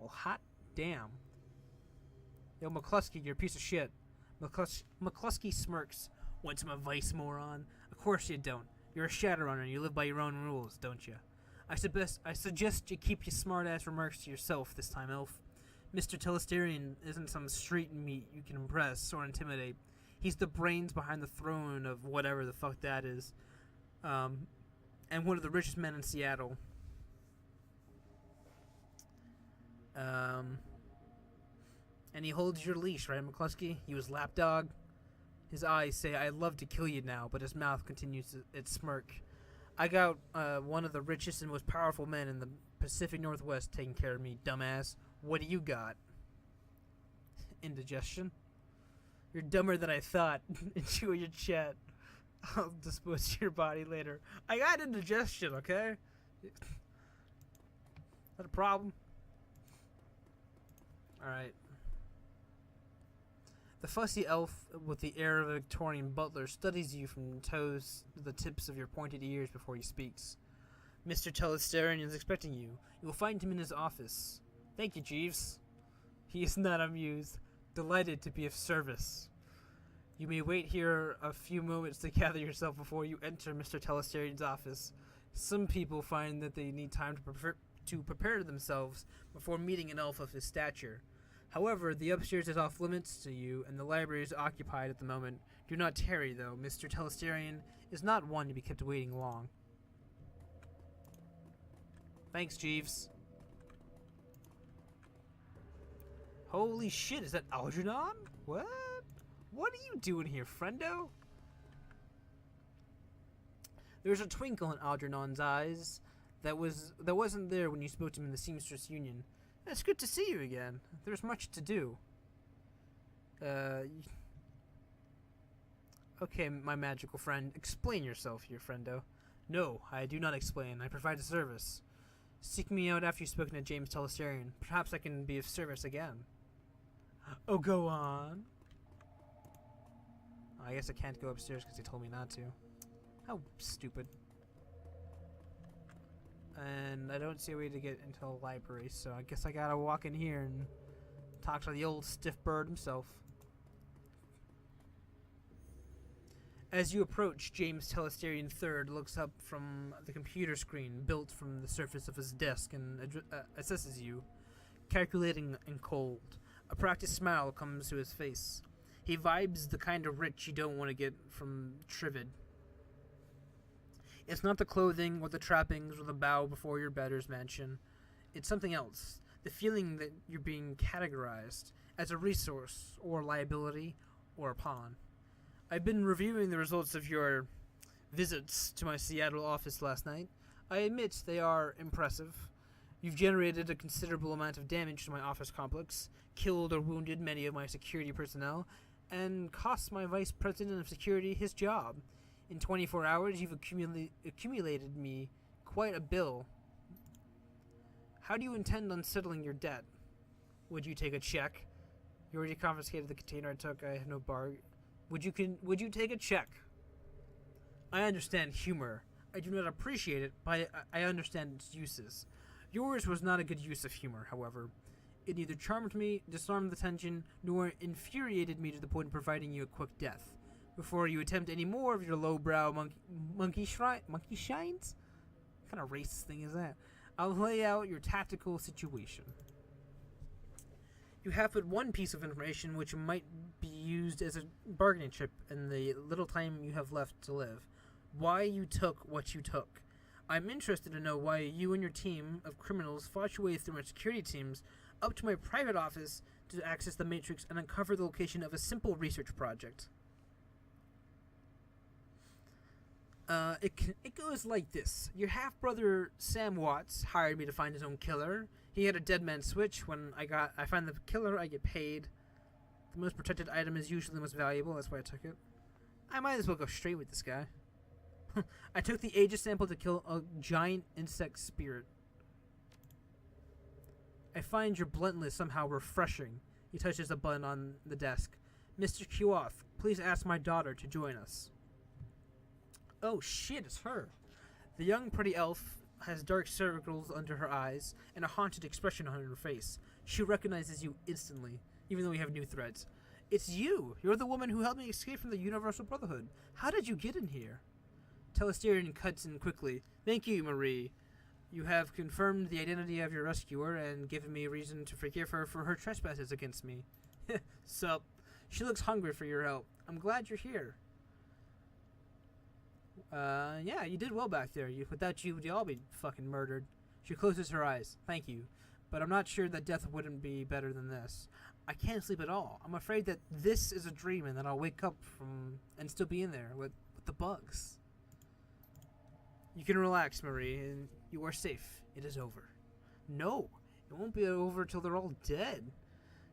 Well, hot damn. Yo, McKlusky, you're a piece of shit. McKlusky smirks. Want some advice, moron? Of course you don't. You're a Shadowrunner and you live by your own rules, don't you? I suggest you keep your smart-ass remarks to yourself this time, Elf. Mr. Telesterian isn't some street meat you can impress or intimidate. He's the brains behind the throne of whatever the fuck that is. And one of the richest men in Seattle. And he holds your leash, right, McKlusky? You his lapdog? His eyes say, I'd love to kill you now, but his mouth continues its smirk. I got one of the richest and most powerful men in the Pacific Northwest taking care of me, dumbass. What do you got? Indigestion? You're dumber than I thought. Enjoy your chat. I'll dispose of your body later. I got indigestion, okay? Is that a problem? Alright. The fussy elf with the air of a Victorian butler studies you from toes to the tips of your pointed ears before he speaks. Mr. Telesterian is expecting you. You will find him in his office. Thank you, Jeeves. He is not amused. Delighted to be of service. You may wait here a few moments to gather yourself before you enter Mr. Telesterian's office. Some people find that they need time to prepare themselves before meeting an elf of his stature. However, the upstairs is off limits to you, and the library is occupied at the moment. Do not tarry, though. Mr. Telesterian is not one to be kept waiting long. Thanks, Jeeves. Holy shit, is that Algernon? What? What are you doing here, friendo? There's a twinkle in Algernon's eyes that wasn't there when you spoke to him in the Seamstress Union. It's good to see you again. There's much to do. Okay, my magical friend. Explain yourself here, friendo. No, I do not explain. I provide a service. Seek me out after you've spoken to James Telesterian. Perhaps I can be of service again. Oh, go on. I guess I can't go upstairs because he told me not to. How stupid. And I don't see a way to get into the library, so I guess I gotta walk in here and talk to the old stiff bird himself. As you approach, James Telesterian III looks up from the computer screen built from the surface of his desk and assesses you, calculating and cold. A practiced smile comes to his face. He vibes the kind of rich you don't want to get from Trivid. It's not the clothing or the trappings or the bow before your betters mansion. It's something else. The feeling that you're being categorized as a resource or liability or a pawn. I've been reviewing the results of your visits to my Seattle office last night. I admit they are impressive. You've generated a considerable amount of damage to my office complex, killed or wounded many of my security personnel, and cost my vice president of security his job. In 24 hours, you've accumulated me quite a bill. How do you intend on settling your debt? Would you take a check? You already confiscated the container I took. I have no bar. Would you take a check? I understand humor. I do not appreciate it, but I understand its uses. Yours was not a good use of humor, however. It neither charmed me, disarmed the tension, nor infuriated me to the point of providing you a quick death. Before you attempt any more of your lowbrow monkey shines? What kind of racist thing is that? I'll lay out your tactical situation. You have but one piece of information which might be used as a bargaining chip in the little time you have left to live. Why you took what you took. I'm interested to know why you and your team of criminals fought your way through my security teams up to my private office to access the Matrix and uncover the location of a simple research project. It goes like this. Your half-brother, Sam Watts, hired me to find his own killer. He had a dead man switch. When I find the killer, I get paid. The most protected item is usually the most valuable. That's why I took it. I might as well go straight with this guy. I took the Aegis sample to kill a giant insect spirit. I find your bluntness somehow refreshing. He touches a button on the desk. Mr. Kuoth, please ask my daughter to join us. Oh shit, it's her. The young pretty elf has dark circles under her eyes and a haunted expression on her face. She recognizes you instantly, even though we have new threats. It's you! You're the woman who helped me escape from the Universal Brotherhood. How did you get in here? Telesterian cuts in quickly. Thank you, Marie. You have confirmed the identity of your rescuer and given me reason to forgive her for her trespasses against me. Sup. She looks hungry for your help. I'm glad you're here. Yeah, you did well back there. Without you, we'd all be fucking murdered. She closes her eyes. Thank you. But I'm not sure that death wouldn't be better than this. I can't sleep at all. I'm afraid that this is a dream and that I'll wake up from and still be in there with the bugs. You can relax, Marie, and you are safe. It is over. No, it won't be over till they're all dead.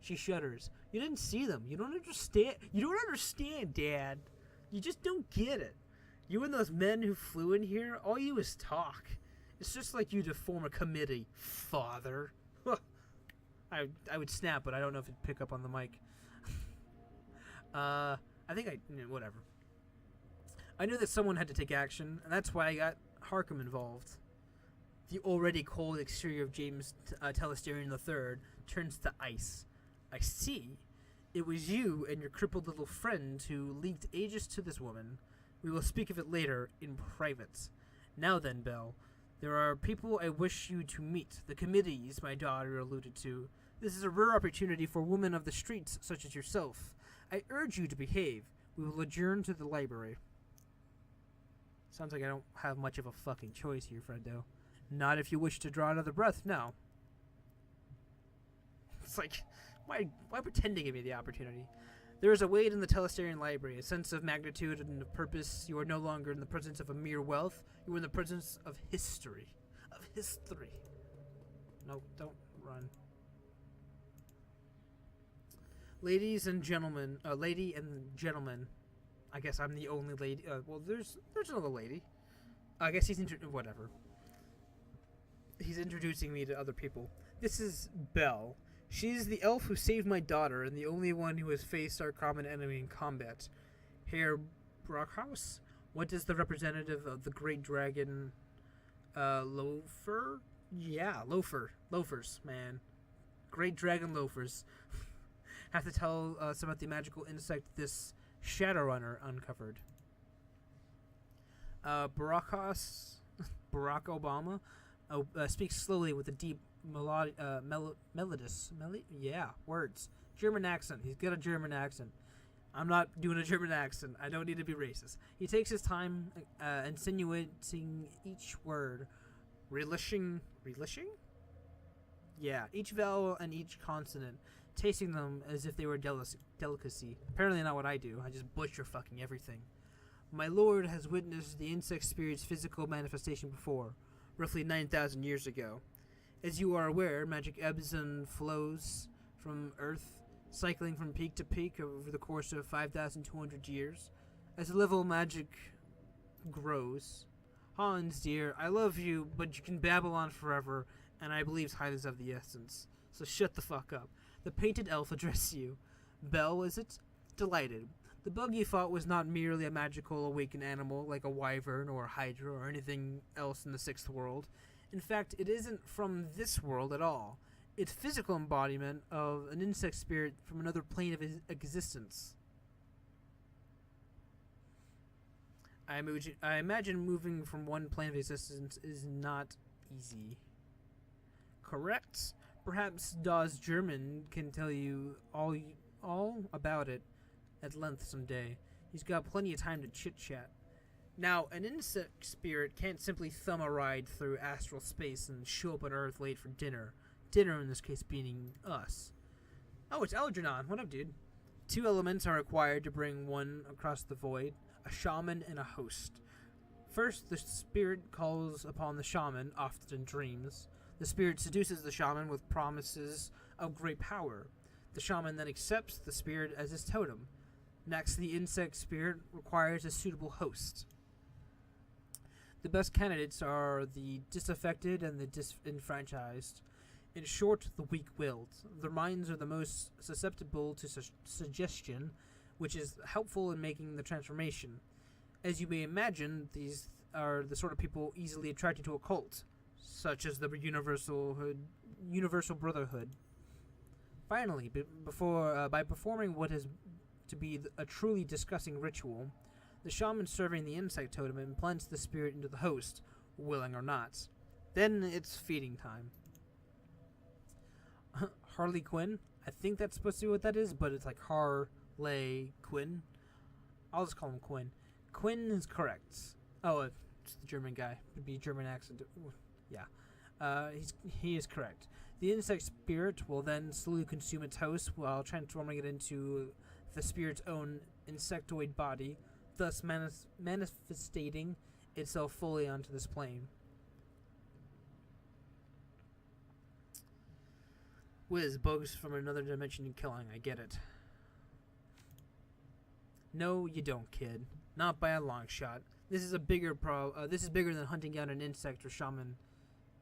She shudders. You didn't see them. You don't understand. You don't understand, Dad. You just don't get it. You and those men who flew in here, all you is talk. It's just like you to form a committee, Father. I would snap, but I don't know if it'd pick up on the mic. I think whatever. I knew that someone had to take action, and that's why I got Harkham involved. The already cold exterior of James Telesterian III turns to ice. I see. It was you and your crippled little friend who leaked ages to this woman. We will speak of it later, in private. Now then, Belle, there are people I wish you to meet, the committees my daughter alluded to. This is a rare opportunity for women of the streets such as yourself. I urge you to behave. We will adjourn to the library. Sounds like I don't have much of a fucking choice here, Fredo. Not if you wish to draw another breath, no. It's like, why pretend to give me the opportunity? There is a weight in the Telesterian library, a sense of magnitude and of purpose. You are no longer in the presence of a mere wealth. You are in the presence of history. Of history. No, don't run. Ladies and gentlemen, lady and gentlemen. I guess I'm the only lady. Well, there's another lady. I guess he's whatever. He's introducing me to other people. This is Belle. She's the elf who saved my daughter and the only one who has faced our common enemy in combat. Herr Brockhaus? What is the representative of the great dragon, Loafer? Yeah, Loafers, man. Great dragon loafers. Have to tell us about the magical insect this Shadowrunner uncovered. Barack Obama speaks slowly with a deep melodious words. German accent. He's got a German accent. I'm not doing a German accent. I don't need to be racist. He takes his time insinuating each word, relishing? Yeah, each vowel and each consonant, tasting them as if they were delicacy. Apparently not what I do. I just butcher fucking everything. My lord has witnessed the insect spirit's physical manifestation before, roughly 9,000 years ago. As you are aware, magic ebbs and flows from Earth, cycling from peak to peak over the course of 5,200 years. As the level of magic grows, Hans, dear, I love you, but you can babble on forever, and I believe time is of the essence. So shut the fuck up. The painted elf addresses you. Belle, is it? Delighted. The bug you fought was not merely a magical awakened animal like a wyvern or a hydra or anything else in the sixth world. In fact, it isn't from this world at all. It's physical embodiment of an insect spirit from another plane of existence. I imagine moving from one plane of existence is not easy. Correct? Perhaps Dawes German can tell you all about it at length someday. He's got plenty of time to chit-chat. Now, an insect spirit can't simply thumb a ride through astral space and show up on Earth late for dinner. Dinner, in this case, being us. Oh, it's Algernon. What up, dude? 2 elements are required to bring one across the void, a shaman and a host. First, the spirit calls upon the shaman, often in dreams. The spirit seduces the shaman with promises of great power. The shaman then accepts the spirit as his totem. Next, the insect spirit requires a suitable host. The best candidates are the disaffected and the disenfranchised. In short, the weak-willed. Their minds are the most susceptible to suggestion, which is helpful in making the transformation. As you may imagine, these are the sort of people easily attracted to a cult. such as the Universal Brotherhood. Finally, by performing what is to be a truly disgusting ritual, the shaman serving the insect totem implants the spirit into the host, willing or not. Then it's feeding time. Harley Quinn? I think that's supposed to be what that is, but it's like Harley Quinn. I'll just call him Quinn. Quinn is correct. Oh, it's the German guy. It'd be German accent. Yeah. He is correct. The insect spirit will then slowly consume its host while transforming it into the spirit's own insectoid body, thus manifesting itself fully onto this plane. Whiz, bugs from another dimension and killing, I get it. No, you don't, kid. Not by a long shot. This is bigger than hunting down an insect shaman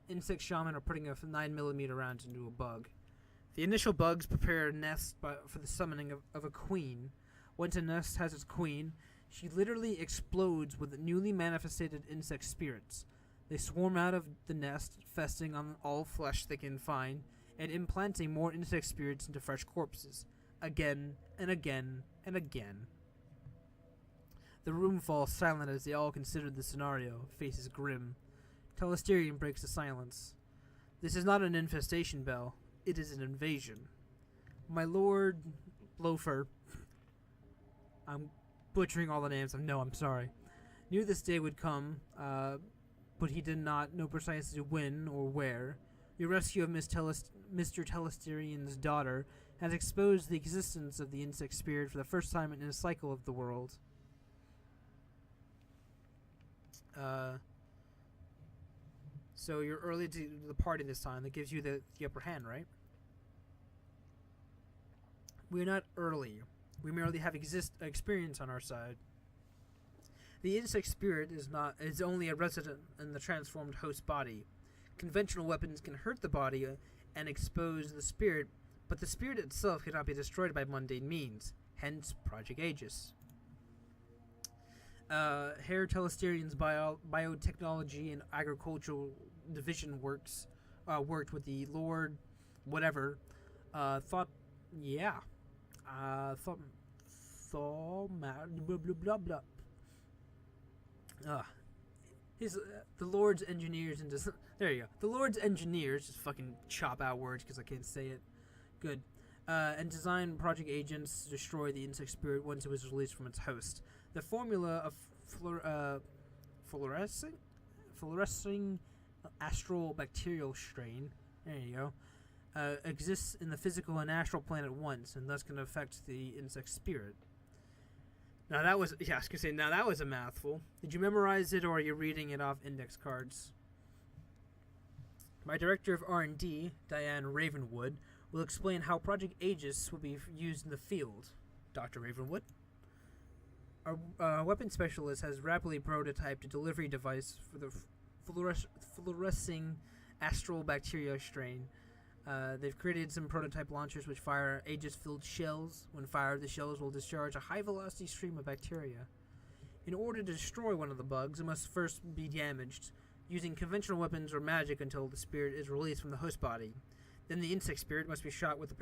or putting a 9mm round into a bug. The initial bugs prepare a nest for the summoning of a queen. Once a nest has its queen, she literally explodes with newly manifested insect spirits. They swarm out of the nest, feasting on all flesh they can find, and implanting more insect spirits into fresh corpses, again and again and again. The room falls silent as they all consider the scenario, faces grim. Telesterian breaks the silence. This is not an infestation, Bell. It is an invasion. My lord Blofer, I'm butchering all the names. No, I'm sorry. Knew this day would come, but he did not know precisely when or where. Your rescue of Mr. Telesterian's daughter has exposed the existence of the insect spirit for the first time in a cycle of the world. So you're early to the party this time. That gives you the upper hand, right? We're not early. We merely have experience on our side. The insect spirit is only a resident in the transformed host body. Conventional weapons can hurt the body and expose the spirit, but the spirit itself cannot be destroyed by mundane means. Hence, Project Aegis. Herr Telesterian's biotechnology and agricultural division worked with the Lord whatever, blah blah blah. The Lord's engineers and there you go. The Lord's engineers, just fucking chop out words because I can't say it. Good. And design Project Agents to destroy the insect spirit once it was released from its host. The formula of fluorescing astral bacterial strain, there you go, exists in the physical and astral plane at once, and thus can affect the insect spirit. Now that was, I was gonna say, now that was a mouthful. Did you memorize it, or are you reading it off index cards? My director of R&D, Diane Ravenwood, will explain how Project Aegis will be used in the field. Dr. Ravenwood? Our weapon specialist has rapidly prototyped a delivery device for the fluorescing astral bacteria strain. They've created some prototype launchers which fire Aegis-filled shells. When fired, the shells will discharge a high-velocity stream of bacteria. In order to destroy one of the bugs, it must first be damaged, using conventional weapons or magic until the spirit is released from the host body. Then the insect spirit must be shot with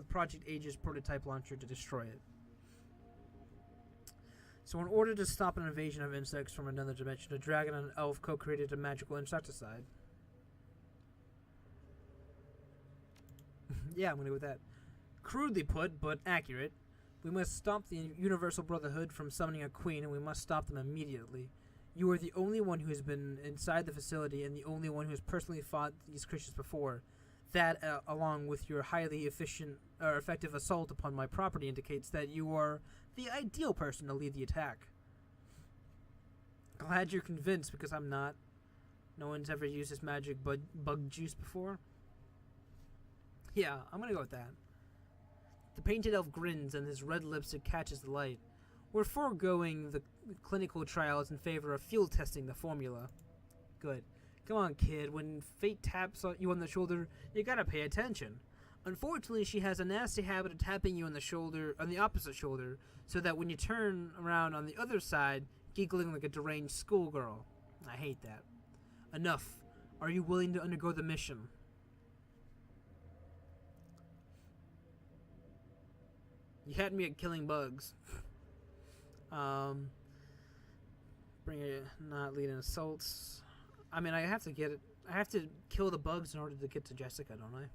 Project Aegis prototype launcher to destroy it. So in order to stop an invasion of insects from another dimension, a dragon and an elf co-created a magical insecticide. Yeah, I'm going to go with that. Crudely put, but accurate. We must stop the Universal Brotherhood from summoning a queen, and we must stop them immediately. You are the only one who has been inside the facility and the only one who has personally fought these creatures before. That, along with your highly effective assault upon my property, indicates that you are the ideal person to lead the attack. Glad you're convinced, because I'm not. No one's ever used this magic bug juice before. Yeah, I'm gonna go with that. The painted elf grins and his red lipstick catches the light. We're foregoing the clinical trials in favor of field testing the formula. Good. Come on, kid. When fate taps you on the shoulder, you gotta pay attention. Unfortunately, she has a nasty habit of tapping you on the opposite shoulder, so that when you turn around on the other side, giggling like a deranged schoolgirl. I hate that. Enough. Are you willing to undergo the mission? You had me at killing bugs. Bring it, not lead in assaults. I mean, I have to get it. I have to kill the bugs in order to get to Jessica, don't I?